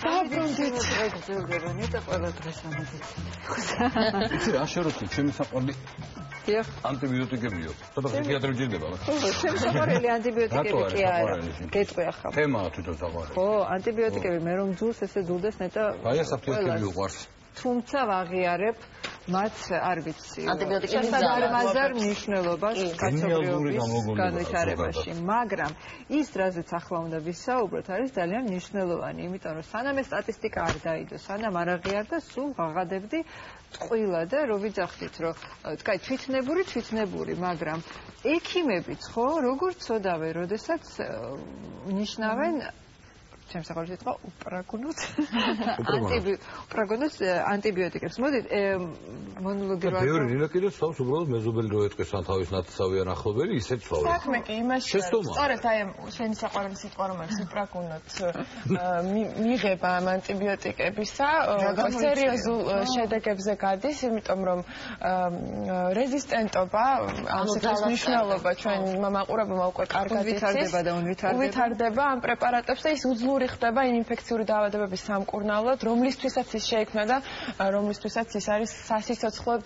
დაბრუნდით. გძელდება, ნეტა ყველა დღეს ამოდით. იცი რა შეროთი, ჩემი საყვარელი ანტიბიოტიკებიო. ცოტა ფსიქიატრი ვჭირდება. ჩემი საყვარელი ანტიბიოტიკები კი არა. გეტყვი ახლა. თემაა თვითონ საყვარელი. ხო, ანტიბიოტიკები მე რომ ძულს ესე ძულდეს ნეტა. აი ეს აფთიაქები უყვარს. თუმცა ვაღიარებ მათ არ ვიცი. ანტიბიოტიკების ზარმაზარ მნიშვნელობას კაცობრიობის განვითარებაში, მაგრამ ის რაზეც ახლა უნდა ვისაუბროთ, არის ძალიან მნიშვნელოვანი, იმიტომ რომ სანამ ეს სტატისტიკა არ დაიდო, სანამ არ აღიარდა, სულ ვაღადებდი ტყუილა და რო ვიძახდით, რომ თქვი თვითნებური, მაგრამ ექიმებიც ხო, როგორ წოდავენ, როდესაც ნიშნავენ ჩემს საყვარელი სიტყვა უპრაგუნოთ ანტიბიოტიკებს. მოდით მონოლოგი რა. ბევრი რინა კიდე სწავს უბრალოდ მეზობელი რო ეტყვის ან თავის ნათესავი ან ახლობელი ისეთ სწავს. საქმე კი იმაში სწორედ აი შენი საყვარელი სიტყვა რომელიც უპრაგუნოთ მიღება ამ ანტიბიოტიკებისა სერიოზულ შედეგებზე გადის, იმიტომ რომ რეზისტენტობა ამ სიტყვის მნიშვნელობა ჩვენ მაყურებელმა უკვე კარგად იცის. ვითარდება ამ პრეპარატებს და ის უძლური ხდება იმ ინფექციური დაავადებების სამკურნალოდ, რომლისთვისაც ის შეიქმნა და რომლისთვისაც ის არის სასიცოცხლოდ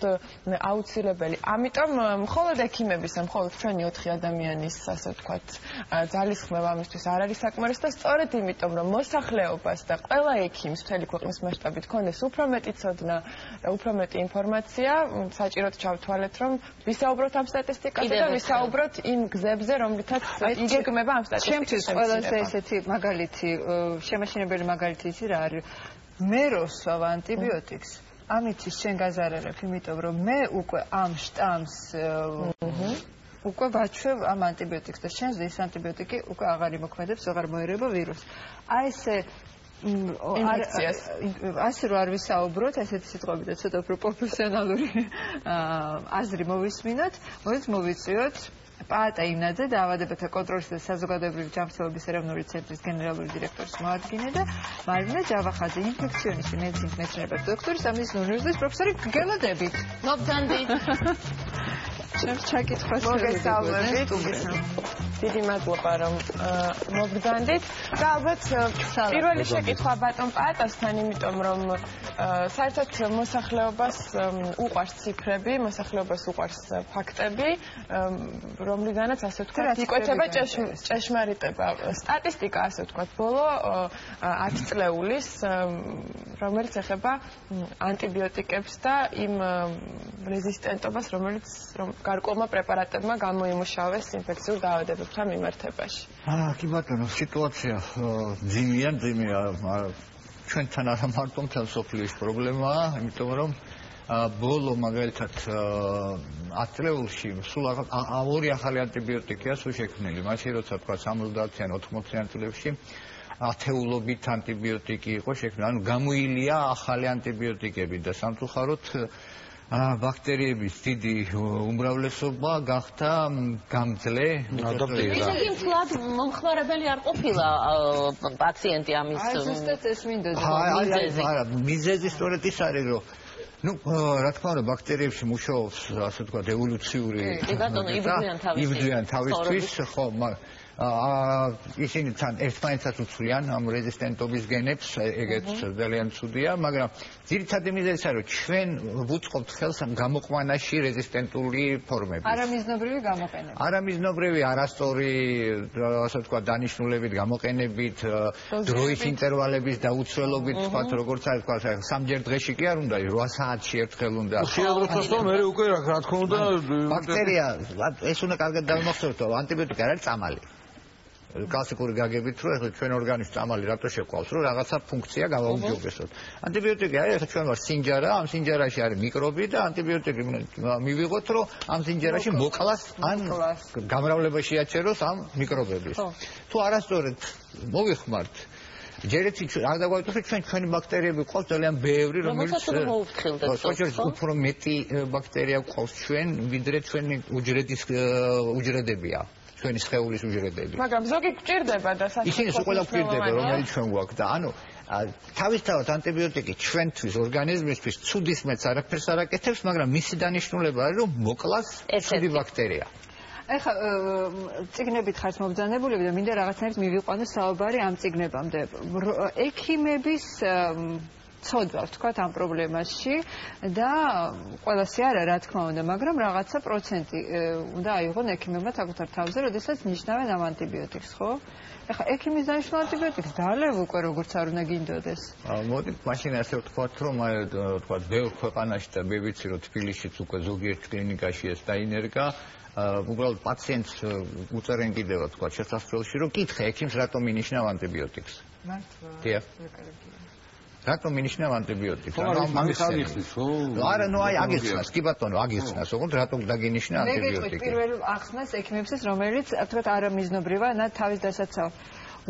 აუცილებელი. ამიტომ მხოლოდ ექიმების, მხოლოდ ჩვენი 4 ადამიანის, ასე ვთქვათ, ძალისხმევა ამისთვის არ არის საკმარისი და სწორედ იმიტომ, რომ მოსახლეობას და ყველა ექიმს მთელი ქვეყნის მასშტაბით ქონდეს უფრო მეტი ცოდნა და უფრო მეტი ინფორმაცია, საჭიროდ ჩავთვალეთ, რომ ვისაუბროთ ამ სტატისტიკაზე და ვისაუბროთ იმ გზებზე, რომლითაც იგეგმება ამ სტატისტიკას. ჩემთვის ყველაზე ესეთი მაგალითი შემაშინებელი მაგალითი ისი რა არის? მე რო ვსვავ ანტიბიოტიკს, ამითის შენ გაზარერებ, იმიტომ რომ მე უკვე ამ შტამს უკვე ვაჩვევ ამ ანტიბიოტიკს და შენზე ის ანტიბიოტიკი უკვე აღარ იმოქმედებს, აღარ მოერება ვირუსს. აი ესე ასე რო არ ვისაუბროთ, ესეთი სიტყვები და ცოტა უფრო პროფესიონალური აზრი მოვისმინოთ, მოდით მოვიწვიოთ პაატა ინაძე, დაავადებათა კონტროლისა და საზოგადოებრივი ჯანმრთელობის ეროვნული ცენტრის გენერალური დირექტორის მოადგილე და მარინა ჯავახაძე, ინფექციონისტი მედიცინის მეცნიერებათა დოქტორი, სამედიცინო უნივერსიტეტის პროფესორი. გელოდებით. მოგძანდით. ჩემს ჩაკითხვას მოგესალმებით. დიდი მადლობა რომ მოგძანდით. და ალბათ პირველი შეკითხვა ბატონ პაატასთან, იმიტომ რომ საერთოდ მოსახლეობას უყვარს ციფრები, მოსახლეობას უყვარს ფაქტები, რომლიდანაც ასე ვთქვათ, იკვეთება ჭეშმარიტება. სტატისტიკა, ასე ვთქვათ, ბოლო 10 წლეულის, რომელიც ეხება ანტიბიოტიკებს და იმ რეზისტენტობას, რომელიც გარკვეულმა პრეპარატებმა გამოიმუშავეს ინფექციურ დაავადებებთან მიმართებაში. კი ბატონო, სიტუაცია ძიმეა, ჩვენთან არა მარტო მთელ სოფლის პრობლემაა, იმიტომ რომ ბოლო მაგალითად 10 წლეულში სულ 2 ახალი ანტიბიოტიკია სულ შექმნილი. მაშინ როცა თქვა 70-იან 80-იან წლებში ათეულობით ანტიბიოტიკი იყო შექმნილი. ანუ გამოილია ახალი ანტიბიოტიკები და სამწუხაროდ ბაქტერიების დიდი უმრავლესობა გახდა გამძლე. ისეთი მთლად მომხმარებელი არ ყოფილა პაციენტი ამის ზუსტად ეს მინდოდა. არა, მიზეზი სწორედ ის არის, რომ რა თქმა უნდა ბაქტერიებში მუშაობს, ასე ვთქვათ, ევოლუციური იბრძვიან თავისთვის, ხო, ისინი თან ერთმანეთსაც უცვლიან ამ რეზისტენტობის გენებს, ეგეც ძალიან ცუდია, მაგრამ ძირითადი მიზეზი არის, რომ ჩვენ ვუწყობთ ხელს გამოყვანაში რეზისტენტული ფორმების. არამიზნობრივი გამოყენებით. არამიზნობრივი, არასწორი, ასე ვთქვათ, დანიშნულებით გამოყენებით, დროის ინტერვალების დაუცველობით, თქვათ, როგორც არის, თქვათ, სამჯერ დღეში კი არ უნდა, 8 საათში ერთხელ უნდა. შეაბრუნოს მე უკვე რა თქმა უნდა ბაქტერია, ეს უნდა კარგად დავიმახსოვროთ, რომ ანტიბიოტიკი არ არის წამალი. კლასიკური გაგებით, რომ ეხლა ჩვენ ორგანიზმს წამალი რატო შეყვავს, რომ რაღაცა ფუნქცია გავაუმჯობესოთ. ანტიბიოტიკი არის, ეხლა ჩვენ ვარ სინჯარა, ამ სინჯარაში არის მიკრობი და ანტიბიოტიკი მივიღოთ, რომ ამ სინჯარაში მოკლას ან გამრავლებაში აჩეროს ამ მიკრობების. თუ არასწორად მოვიხმართ ჯერეთი არ დაგვაიტოს, რომ ჩვენი ბაქტერიები ყავს ძალიან ბევრი, რომელიც უფრო მეტი ბაქტერია ყავს ჩვენ, ვიდრე ჩვენი უჯრედებია. ჩვენი სხეულის უჯრედები. მაგრამ ზოგი გვჭირდება და ისინი ყველა გვჭირდება, რომელიც ჩვენ გვაქვს და ანუ თავისთავად ანტიბიოტიკი ჩვენთვის ორგანიზმისთვის ცუდისმეც არაფერს არ აკეთებს, მაგრამ მისი დანიშნულება არის, რომ მოკლას ცუდი ბაქტერია. ეხლა წიგნებით ხართ მობრძანებულები და მინდა რაღაცნაირად მივიყვანო საუბარი ამ წიგნებამდე. ექიმების ცოდვა ვთქვათ ამ პრობლემაში და ყველასი არა რა თქმა უნდა, მაგრამ რაღაცა პროცენტი უნდა აიღონ ექიმებმა საკუთარ თავზე, როდესაც ნიშნავენ ამ ანტიბიოტიკს, ხო? ეხლა ექიმის დანიშნულ ანტიბიოტიკს დაალევ უკვე როგორც არ უნდა გინდოდეს. მოდით მაშინ ასე ვთქვათ, რომ ვთქვათ, ბევრ ქვეყანაში და მე ვიცი, რომ თბილისშიც უკვე ზოგიერთ კლინიკაში ეს დაინერგა. უბრალოდ პაციენტს უწერენ კიდევ ვთქვათ შესასრულში, რომ კითხე ექიმს რატომ მინიშნავ ანტიბიოტიკს. მართლა. რატომ მინიშნავ ანტიბიოტიკს? მაგის აღიხსნის, ხო? არა, ნუ აი აღიხსნას, კი ბატონო, აღიხსნას, ოღონდ რატომ დაგინიშნა ანტიბიოტიკი? მე პირველ ახსნას ექიმებსაც, რომელიც თქვათ არამიზნობრივა, თავის დასაცავ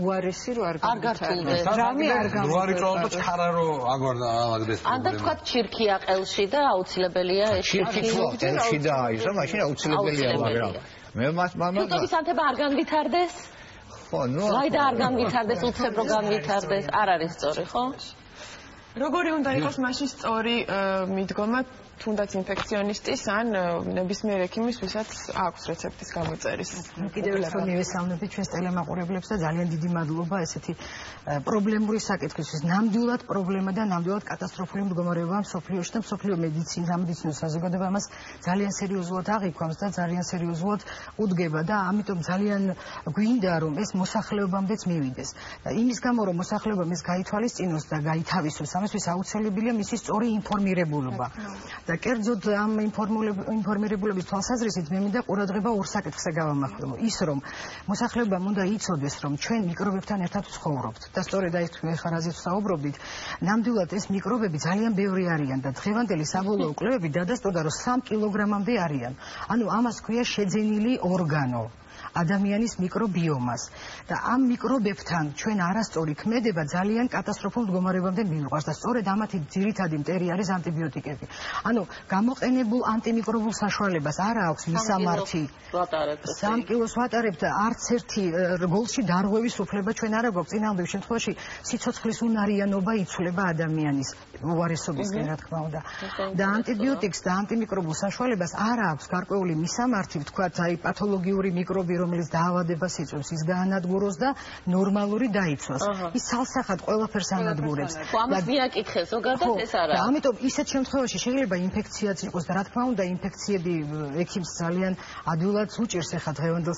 უარესი რო არ გართულდეს. რამე არ გამო. რო არის წონდა ჩხარა რო აგდეს. ან და თქვათ ჩირქია ყელში და აუცილებელია ეს ჩირქი ყელში და აიზო, მაშინ აუცილებელია, მაგრამ მე თუთობის ანთება არ განვითარდეს? ხო, ნუ აი და არ განვითარდეს, უცებ რო განვითარდეს, არ არის სწორი, ხო? როგორი უნდა იყოს მაშინ სწორი მიდგომა თუნდაც ინფექციონისტის ან ნებისმიერ ექიმის, ვისაც აქვს რეცეპტის გამოწერის. კიდევ ერთხელ მივესალმებით ჩვენს ტელემაყურებლებს და ძალიან დიდი მადლობა ესეთი პრობლემური საკითხისთვის. ნამდვილად პრობლემა და ნამდვილად კატასტროფული მდგომარეობა მსოფლიოში და მსოფლიო სამედიცინო საზოგადოება ამას ძალიან სერიოზულად აღიქვამს და ძალიან სერიოზულად უდგება და ამიტომ ძალიან გვინდა რომ ეს მოსახლეობამდეც მივიდეს. იმის გამო რომ მოსახლეობამ ეს გაითვალისწინოს და გაითავისოს, ამისთვის აუცილებელია მისი სწორი ინფორმირებულობა. და კერძოდ ამ ინფორმირებულების თვალსაზრისით მე მინდა ყურადღება ორ საკითხზე გავამახვილო. ის რომ მოსახლეობამ უნდა იცოდეს, რომ ჩვენ მიკრობებთან ერთად ვცხოვრობთ და სწორედ აი თქვენ ხარ აზრით ვსაუბრობდით, ნამდვილად ეს მიკრობები ძალიან ბევრი არიან და დღევანდელი საბოლოო კვლევები დადასტურდა, რომ 3 კილოგრამამდე არიან. ანუ ამას ქვია შეძენილი ორგანო. ადამიანის მიკრობიომას და ამ მიკრობებთან ჩვენ არასწორი ქმედება ძალიან კატასტროფულ მდგომარეობამდე მივიყვანს და სწორედ ამათი ძირითადი მტერი არის ანტიბიოტიკები. ანუ გამოყენებულ ანტიმიკრობულ საშუალებას არ აქვს მისამართი. 3 კილოს ვატარებთ, არც ერთი გოლში დარღვევის უფლება ჩვენ არ აქვს. წინააღმდეგ შემთხვევაში სიცოცხლის უნარიანობა იცვლება ადამიანის უარესობისკენ, რა თქმა უნდა. და ანტიბიოტიკს და ანტიმიკრობულ საშუალებას არ აქვს გარკვეული მისამართი, ვთქვათ, აი პათოლოგიური მიკრობი რომელიც დაავადებას იწვევს, ის გაანადგუროს და ნორმალური დაიცვას. ის ცალსახად ყველაფერს ანადგურებს. ამას მიაკითხე ზოგადად ეს არა. და ამიტომ ისეთ შემთხვევაში შეიძლება ინფექციაც იყოს და რა თქმა უნდა ინფექციები ექიმს ძალიან ადვილად უჭირს ახლა დღევანდელ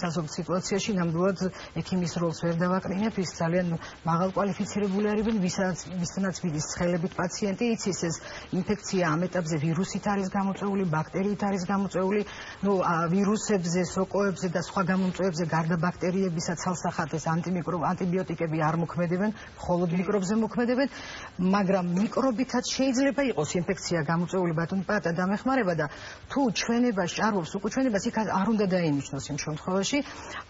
საზოგადო სიტუაციაში ნამდვილად ექიმის როლს ვერ დავაკრინებ, ის ძალიან მაღალკვალიფიცირებული არიან, ვისაც მიდის ცხელებით პაციენტი, იცის ეს ინფექცია ამ ეტაპზე ვირუსით არის გამოწვეული, ბაქტერიით არის გამოწვეული, ნუ ვირუსებზე, სოკოებზე და სხვა გამომწვევებზე გარდა ბაქტერიებისა ცალსახად ეს ანტიბიოტიკები არ მოქმედებენ, მხოლოდ მიკრობზე მოქმედებენ, მაგრამ მიკრობითაც შეიძლება იყოს ინფექცია გამოწვეული ბატონპატა დამეხმარება და თუ ჩვენებას ჭარბობს უკუჩვენებას იქ არ უნდა დაინიშნოს იმ შემთხვევაში,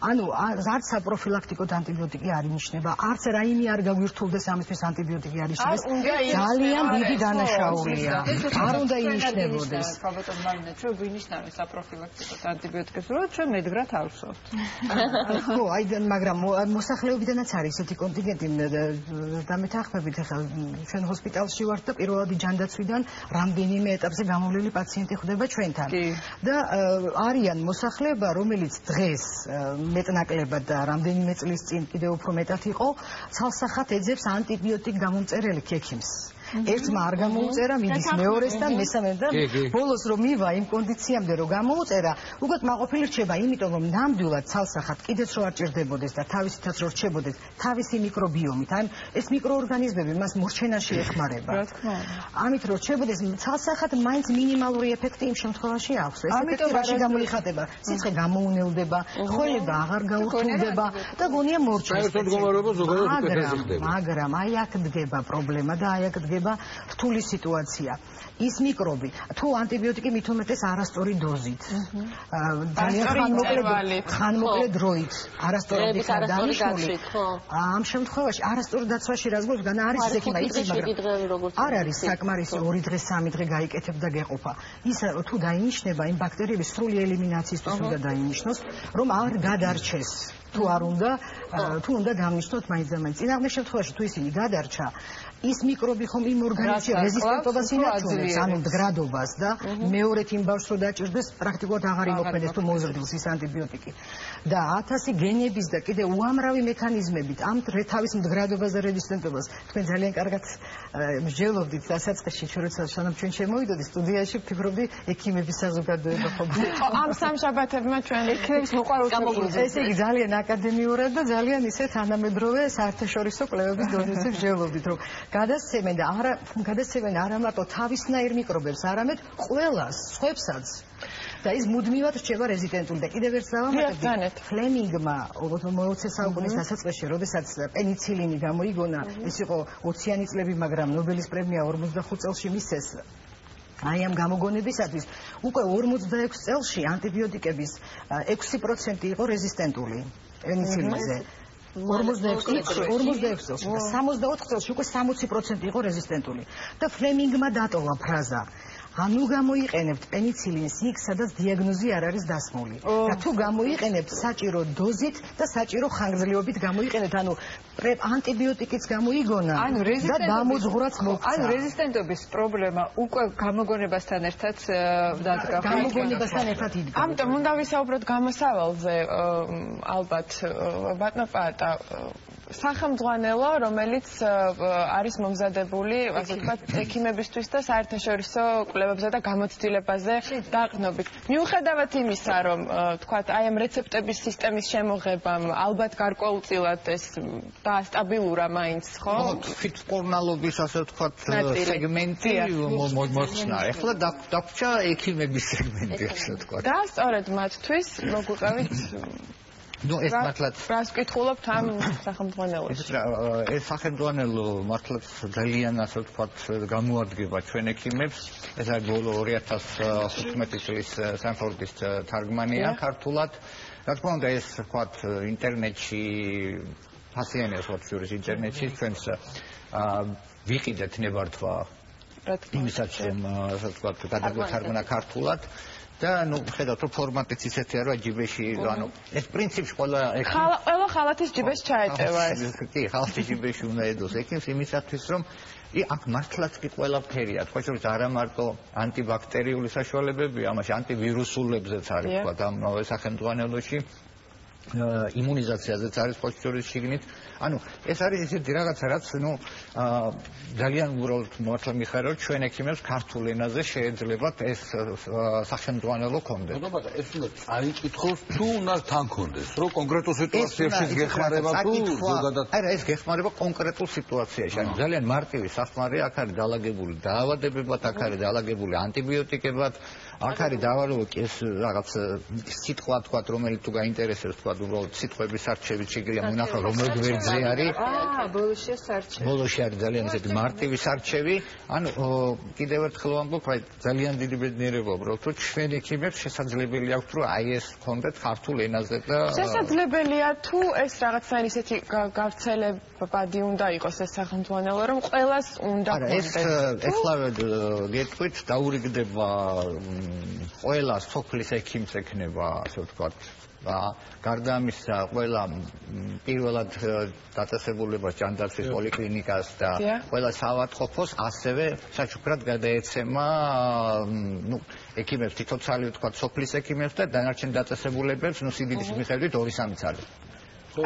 ანუ არც საპროფილაქტიკოდ ანტიბიოტიკი არ ინიშნება, არც რაიმე არ გაგვირთულდეს ამისთვის ანტიბიოტიკი არ ინიშნებს. ძალიან დიდი დანაშაულია. არ უნდა ინიშნებოდეს. ბატონ მარინა, ჩვენ გვინიშნავენ საპროფილაქტიკოდ ანტიბიოტიკებს, რომ ჩვენ მედგრად ავსვათ. ხო, აი მაგრამ მოსახლეობიდანაც არის ესეთი კონტინგენტი დამეთანხმებით ახლა ჩვენ ჰოსპიტალში ვართ და პირველადი ჯანდაცვიდან რამდენიმე ეტაპზე გამოვლილი პაციენტი ხვდება ჩვენთან. და არიან მოსახლეობა, რომელიც დღეს მეტნაკლებად და რამდენიმე წლის წინ კიდევ უფრო მეტად იყო, ცალსახად ეძებს ანტიბიოტიკ გამომწერელ ექიმს. ერთმა არ გამოუწერა, მიდის მეორეს და მესამემ და ბოლოს რომ მივა იმ კონდიციამდე რომ გამოუწერა, უკვე მაყოფილი რჩება, იმიტომ რომ ნამდვილად ცალსახად კიდეც რო არ ჭირდებოდეს და თავისითაც რო რჩებოდეს თავისი მიკრობიომით, ან ეს მიკროორგანიზმები მას მორჩენაში ეხმარება. რა თქმა უნდა. ამით რო რჩებოდეს ცალსახად მაინც მინიმალური ეფექტი იმ შემთხვევაში აქვს. ეს ეფექტი რაში გამოიხატება? სიცხე გამოუნელდება, ხოლება აღარ გაურთულდება და გონია მორჩენს. მაგრამ აი აქ დგება პრობლემა და აი აქ დგება რთული სიტუაცია. ის მიკრობი, თუ ანტიბიოტიკი მით უმეტეს არასწორი დოზით, ძალიან ხანმოკლე დროით, არასწორად იქნება დანიშნული, ამ შემთხვევაში არასწორ დაცვაში რა გვაქვს, განა არის ექიმა იცი, მაგრამ არ არის საკმარისი 2 დღე 3 დღე გაიკეთებ და გეყოფა. ის თუ დაინიშნება, იმ ბაქტერიების სრული ელიმინაციისთვის უნდა დაინიშნოს, რომ არ გადარჩეს. თუ არ უნდა, თუ უნდა გამნიშნოთ მაინც და მაინც. წინააღმდეგ შემთხვევაში თუ ისინი გადარჩა, ის მიკრობი ხომ იმ ორგანიზმში რეზისტენტობას ინარჩუნებს, ანუ მდგრადობას და მეორედ იმ ბავშვს რო დაჭირდეს, პრაქტიკულად აღარ იმოქმედებს თუ მოზრდილს ის ანტიბიოტიკი. და 1000 გენების და კიდე უამრავი მექანიზმებით ამ თავის მდგრადობას და რეზისტენტობას თქვენ ძალიან კარგად მსჯელობდით დასაწყისში, როცა სანამ ჩვენ შემოვიდოდი სტუდიაში, ვფიქრობდი ექიმების საზოგადოება ხომ. ამ სამშაბათებმა ჩვენ ექიმების მოყვარულს ესე იგი ძალიან აკადემიურად და ძალიან ისე თანამედროვე საერთაშორისო კვლევების დონეზე მსჯელობდით, რომ გადასცემენ არა მარტო თავისნაირ მიკრობებს, არამედ ყველას, სხვებსაც. და ის მუდმივად რჩება რეზისტენტული და კიდევ ერთ დავამატებთ ფლემინგმა 20 საუკუნის დასაწყისში, როდესაც პენიცილინი გამოიგონა, ეს იყო 20-იანი წლები, მაგრამ ნობელის პრემია 45 წელში მისცეს აი ამ გამოგონებისათვის. უკვე 46 წელში ანტიბიოტიკების 6% იყო რეზისტენტული პენიცილინზე. 46 წელში და 64 წელში უკვე 60% იყო რეზისტენტული. და ფლემინგმა დატოვა ფრაზა ანუ გამოიყენებთ პენიცილინს იქ, სადაც დიაგნოზი არ არის დასმული. და თუ გამოიყენებთ საჭირო დოზით და საჭირო ხანგრძლივობით გამოიყენებთ, ანუ ანტიბიოტიკიც გამოიგონა და დამოძღვრაც მოხდა. ანუ რეზისტენტობის პრობლემა უკვე გამოგონებასთან ერთად დადგა. გამოგონებასთან ერთად იდგა. ამიტომ უნდა ვისაუბროთ გამოსავალზე, ალბათ ბატონო პატა, სახელმძღვანელო, რომელიც არის მომზადებული, ასე ვთქვათ, ექიმებისთვის და საერთაშორისო კვლევებზე და გამოცდილებაზე დაყრდნობით. მიუხედავად იმისა, რომ ვთქვათ, აი ამ რეცეპტების სისტემის შემოღებამ ალბათ გარკვეულწილად ეს დაასტაბილურა მაინც, ხო? თვითმკურნალობის, ასე ვთქვათ, სეგმენტი მოხსნა. ეხლა დაგვრჩა ექიმების სეგმენტი, ასე ვთქვათ. და სწორედ მათთვის მოგვიყევით ნუ ეს მართლაც რას ვკითხულობთ ამ სახელმძღვანელოში? ეს სახელმძღვანელო მართლაც ძალიან ასე ვთქვათ გამოადგება ჩვენ ექიმებს. ეს არის ბოლო 2015 წლის სანფორდის თარგმანია ქართულად. რა თქმა უნდა ეს ვთქვათ ინტერნეტში ფასიანია სოციალურ ინტერნეტში ჩვენს ვიყიდეთ ნებართვა იმისაც რომ ასე ვთქვათ გადაგვეთარგმნა ქართულად. და ნუ ხედავთ რომ ფორმატიც ისეთი არა ჯიბეში ანუ ეს პრინციპში ყველა ხალათის ჯიბეში ჩაეტევა ეს კი ხალათის ჯიბეში უნდა ედოს ექიმს იმისათვის რომ აქ მართლაც კი ყველაფერია თქვა შორის არა მარტო ანტიბაქტერიული საშუალებებია ამაში ანტივირუსულებზეც არის თქვა ამავე სახელმძღვანელოში იმუნიზაციაზეც არის თქვა შორის შიგნით ანუ ეს არის ისეთი რაღაცა რაც ნუ ძალიან უბრალოდ მართლა მიხარებთ ჩვენ ექიმებს ქართულ ენაზე შეეძლებათ ეს სახელმძღვანელო კონდეს. ხოდა ეს უნდა წაიკითხოს თუ უნდა თან კონდეს, რომ კონკრეტულ სიტუაციებში გეხმარება თუ ზოგადად. არა, ეს გეხმარება კონკრეტულ სიტუაციაში. ანუ ძალიან მარტივი სახმარია, აქ არის დაალაგებული დაავადებებად, აქ არის დაალაგებული ანტიბიოტიკებად, აქ არის დაავადებული ეს რაღაც სიტყვა თქვა, რომელიც თუ გაინტერესებს თქვა, უბრალოდ სიტყვების არჩევით შეგვიძლია მონახო რომელ გვერდზე არის. ბოლოში სარჩევი. ბოლოში არის ძალიან ისეთი მარტივი სარჩევი. ანუ კიდევ ერთხელ ვამბობ, აი ძალიან დიდი ბედნიერება უბრალოდ რომ ჩვენ ექიმებს შესაძლებელი აქვს რომ აი ეს კონდეთ ქართულ ენაზე და შესაძლებელია თუ ეს რაღაცა ისეთი გავრცელებადი უნდა იყოს ეს სახელმძღვანელო რომ ყველას უნდა ეს ეხლა გეტყვით დაურიგდება ყველა სოფლის ექიმს ექნება ასე ვთქვათ გარდა ამისა ყველა პირველად დაწესებულებას ჯანდაცვის პოლიკლინიკას და ყველა საავადმყოფოს ასევე საჩუქრად გადაეცემა ნუ ექიმებს თითოეული ვთქვათ სოფლის ექიმებს და დანარჩენ დაწესებულებებს ნუ სიდიდის მიხედვით 2-3 წელი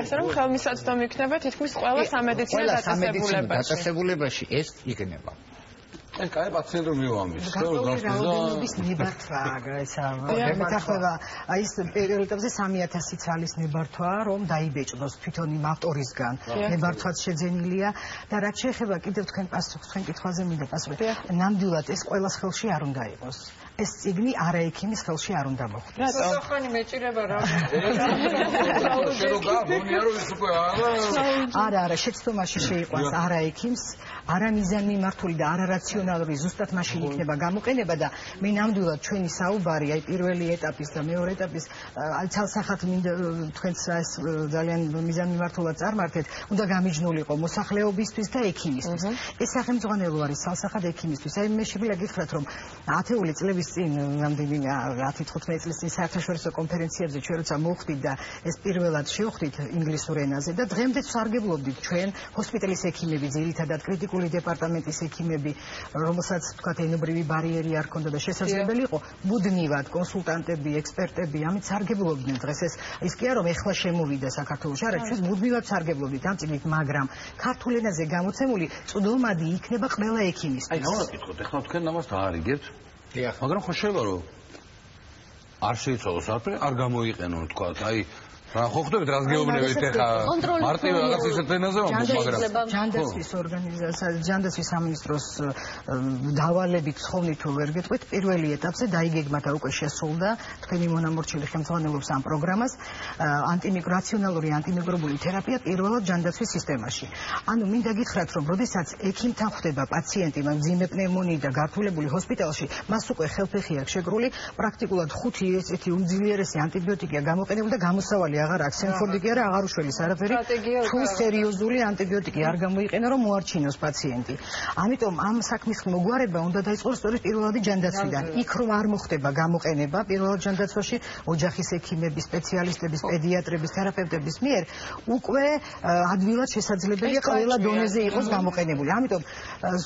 ასე რომ ხელმისაწვდომი იქნება თითქმის ყველა სამედიცინო დაწესებულებაში ეს იქნება ეს კაი პაციენტი მივამის. რაოდენობის ნებართვა ესა მეთახმება აი ეს პერიოდებზე 3000 ცალის ნებართვა რომ დაიბეჭდოს თვითონ იმ ავტორისგან ნებართვაც შეძენილია და რაც შეეხება კიდევ თქვენ პასუხს თქვენ კითხვაზე მინდა პასუხი. ნამდვილად ეს ყველას ხელში არ უნდა იყოს. ეს წიგნი არა ექიმის ხელში არ უნდა მოხვდეს. რატო ხანი მეჭირება რა? არა, შეცდომაში შეიყვანს არა ექიმს, არა მიზანმიმართული და არა რაციონალური ზუსტად მაშინ იქნება გამოყენება და მე ნამდვილად ჩვენი საუბარი აი პირველი ეტაპის და მეორე ეტაპის აი ცალსახად მინდა თქვენს ეს ძალიან მიზანმიმართულად წარმართეთ, უნდა გამიჯნულიყო მოსახლეობისთვის და ექიმისთვის. ეს სახელმძღვანელო არის ცალსახად ექიმისთვის. აი მე შეგვიძლია გითხრათ რომ 10 წლების წინ რამდენი 10-15 წლის წინ საერთაშორისო კონფერენციებზე ჩვენ როცა მოვხვდით და ეს პირველად შევხვდით ინგლისურ ენაზე და დღემდე სარგებლობთ სარგებლობდით ჩვენ ჰოსპიტალის ექიმები, ძირითადად კრიტიკული დეპარტამენტის ექიმები, რომელსაც თქვათ ენობრივი ბარიერი არ ქონდა და შესაძლებელი იყო მუდმივად კონსულტანტები, ექსპერტები ამით სარგებლობდნენ. დღეს ის კი არა რომ ეხლა შემოვიდა საქართველოში, არა, ჩვენ მუდმივად სარგებლობდით ამ წიგნით, მაგრამ ქართულ ენაზე გამოცემული წვდომადი იქნება ყველა ექიმისთვის. აი, რა ვკითხოთ, ეხლა თქვენ ამას დაარიგებთ? მაგრამ ხო შეიძლება რომ არ შეიცვალოს არ გამოიყენონ თქვათ, აი რა ხო ხდებით რას გეუბნებით ეხლა მარტივ რაღაც ისეთ ენაზე მაგრამ ჯანდაცვის ორგანიზაცია ჯანდაცვის სამინისტროს დავალებით ხოვნით თუ ვერ გეტყვით პირველი ეტაპზე დაიგეგმა და უკვე შესრულდა თქვენი მონამორჩილი ხელმძღვანელობს ამ პროგრამას ანტიმიკრაციონალური ანტიმიკრობული თერაპია პირველად ჯანდაცვის სისტემაში. ანუ მინდა გითხრათ რომ როდესაც ექიმთან ხვდება პაციენტი მძიმე პნევმონიით და გართულებული ჰოსპიტალში მას უკვე ხელფეხი აქვს შეგრული პრაქტიკულად 5 ესეთი უმძლიერესი ანტიბიოტიკია გამოყენებული და გამოსავალი აღარ აქვს სენფორდი კი არა აღარ უშველის არაფერი თუ სერიოზული ანტიბიოტიკი არ გამოიყენა რომ მოარჩინოს პაციენტი. ამიტომ ამ საქმის მოგვარება უნდა დაიწყოს სწორედ პირველადი ჯანდაცვიდან. იქ რომ არ მოხდება გამოყენება პირველად ჯანდაცვაში ოჯახის ექიმების, სპეციალისტების, პედიატრების, თერაპევტების მიერ უკვე ადვილად შესაძლებელია ყველა დონეზე იყოს გამოყენებული. ამიტომ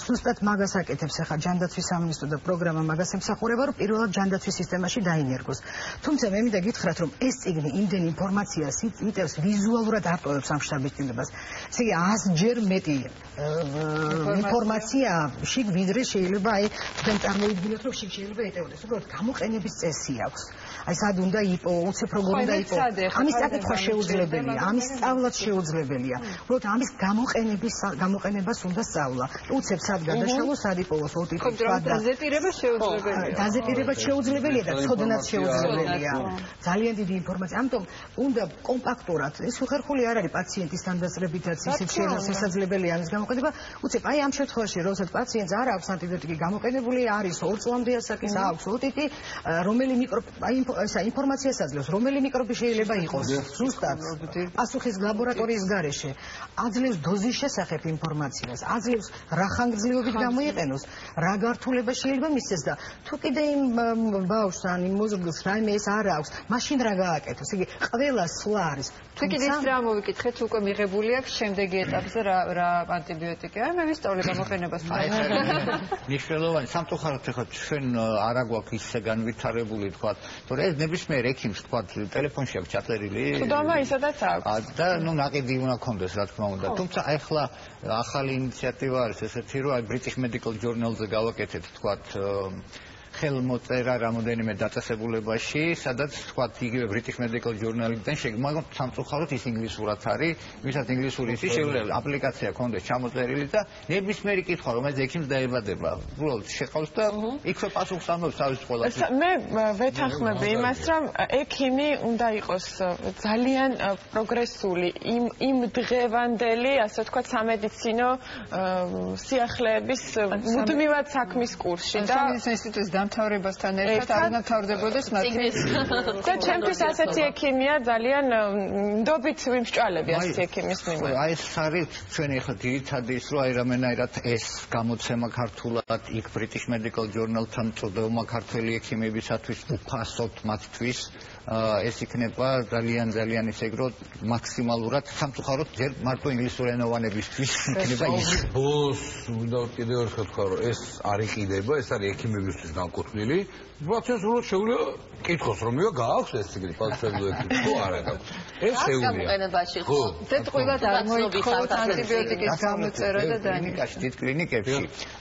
ზუსტად მაგას აკეთებს ახლა ჯანდაცვის სამინისტრო და პროგრამა მაგას ემსახურება რომ პირველად ჯანდაცვის სისტემაში დაინერგოს. თუმცა მე მინდა გითხრათ რომ ეს წიგნი იმდენ ინფორმაციას იტევს ვიზუალურად არტოვებს ამ შთაბეჭდილებას. ესე იგი 100-ჯერ მეტი ინფორმაცია შიგ ვიდრე შეიძლება აი თქვენ წარმოვიდგინოთ რომ შიგ შეიძლება ეტეოდეს. უბრალოდ გამოყენების წესი აქვს. აი სად უნდა იპო, უცებ როგორ უნდა იპო. ამის საკითხვა შეუძლებელია, ამის სწავლაც შეუძლებელია. უბრალოდ ამის გამოყენებას უნდა სწავლა. უცებ სად გადაშალოს, სად იპოვოს ოტიტი სხვა და დაზეტირება შეუძლებელია. დაზეტირება შეუძლებელია და ცოდნაც შეუძლებელია. ძალიან დიდი ინფორმაცია. ამიტომ უნდა კომპაქტურად, ეს უხერხული არ არის პაციენტის თანდასწრებითაც ისეთ შესაძლებელია ამის გამოყენება. უცებ აი ამ შემთხვევაში, როდესაც პაციენტს არ აქვს ანტიბიოტიკი გამოყენებული, არის 2 წლამდე ასაკის, აქვს ოტიტი, რომელი ინფორმაციას აძლევს, რომელი მიკრობი შეიძლება იყოს. ზუსტად პასუხის ლაბორატორიის გარეშე აძლევს დოზის შესახებ ინფორმაციას, აძლევს რა ხანგრძლივობით გამოიყენოს, რა გართულება შეიძლება მისცეს და თუ კიდე იმ ბავშვს ან იმ მოზრდილს რაიმე ეს არ აქვს, მაშინ რა გააკეთოს. იგი ყველა სვლა არის. თუ კიდე ის რა მოვიკითხეთ, უკვე მიღებული აქვს შემდეგი ეტაპზე რა ანტიბიოტიკია. მე ვისწავლე გამოყენებას. მნიშვნელოვანი სამწუხაროდ ახლა ჩვენ არა გვაქვს ისე განვითარებული თქვა, თორე ეს ნებისმიერ ექიმს თქვა ტელეფონში აქვს ჩაწერილი. თუდამა ისედაც აქვს. და ნუ ნაკიდი უნდა კონდეს რა თქმა უნდა. თუმცა ახლა ახალი ინიციატივა არის ესეთი რომ აი British Medical Journal-ზე გავაკეთეთ თქვა ხელმოწერა რამოდენიმე დაწესებულებაში, სადაც თქვა იგივე British Medical Journal-დან შეგმაგოთ სამწუხაროდ ის ინგლისურად არის, ვისაც ინგლისური ისი შეუძლია აპლიკაცია კონდეს ჩამოწერილი და ნებისმიერი კითხვა რომელიც ექიმს დაებადება, უბრალოდ შეყავს და იქ პასუხს ამბობს თავის ყველას. მე ვეთანხმები იმას, რომ ექიმი უნდა იყოს ძალიან პროგრესული, იმ დღევანდელი, ასე ვთქვათ, სამედიცინო სიახლეების მუდმივად საქმის კურსში და ინსტიტუტის დამთავრებასთან ერთად არ უნდა თავდებოდეს მათი. და ჩემთვის ასეთი ექიმია ძალიან ნდობით ვიმსჭვალები ასეთი ექიმის მიმართ. აი ეს არის ჩვენი ახლა ძირითადი ის რომ აი რამენაირად ეს გამოცემა ქართულად იქ British Medical Journal-თან წოდომა ქართველი ექიმებისათვის უფასოდ მათთვის ეს იქნება ძალიან ისე რომ მაქსიმალურად სამწუხაროდ ჯერ მარტო ინგლისურენოვანებისთვის იქნება ის. ბოლოს უნდა კიდევ ერთხელ თქვა რომ ეს არ იყიდება, ეს არის ექიმებისთვის განკუთვნილი. პაციენტს უბრალოდ შეუძლია კითხოს რომ გააქვს ეს ციგნი პაციენტზე თუ არა გაქვს. ეს შეუძლია. გამოყენებაში ხო. დეტყვილად არ მოიქხოვთ ანტიბიოტიკის გამოწერა და კლინიკაში, დიდ კლინიკებში.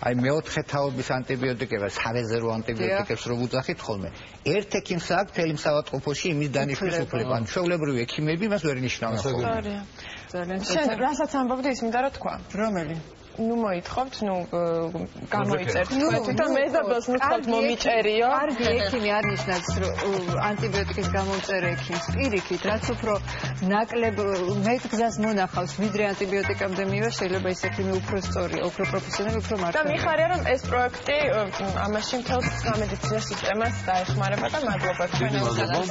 აი მეოთხე თაობის ანტიბიოტიკება, სარეზერვო ანტიბიოტიკებს რო ვუძახით ხოლმე. ერთ ექიმს აქვს თელი მსავატყოფოში იმის დანიშვნის უფლება. ან ჩვეულებრივი ექიმები მას ვერ ნიშნავს. ძალიან შენ რასაც ამბობდი ის მინდა რა თქვა. რომელი? ნუ მოითხოვთ, ნუ გამოიწერთ თვითონ მეზობელს ნუხოთ მომიჭერიო. კარგი ექიმი არ ნიშნავს რომ ანტიბიოტიკის გამოწერა ექიმს პირიქით, რაც უფრო ნაკლებ მეტ გზას მონახავს, ვიდრე ანტიბიოტიკამდე მივა, შეიძლება ეს ექიმი უფრო სწორია, უფრო პროფესიონალი, უფრო მართლია. და მიხარია რომ ეს პროექტი ამაში მთელ სამედიცინო სისტემას დაეხმარება და მადლობა თქვენ ეს რომ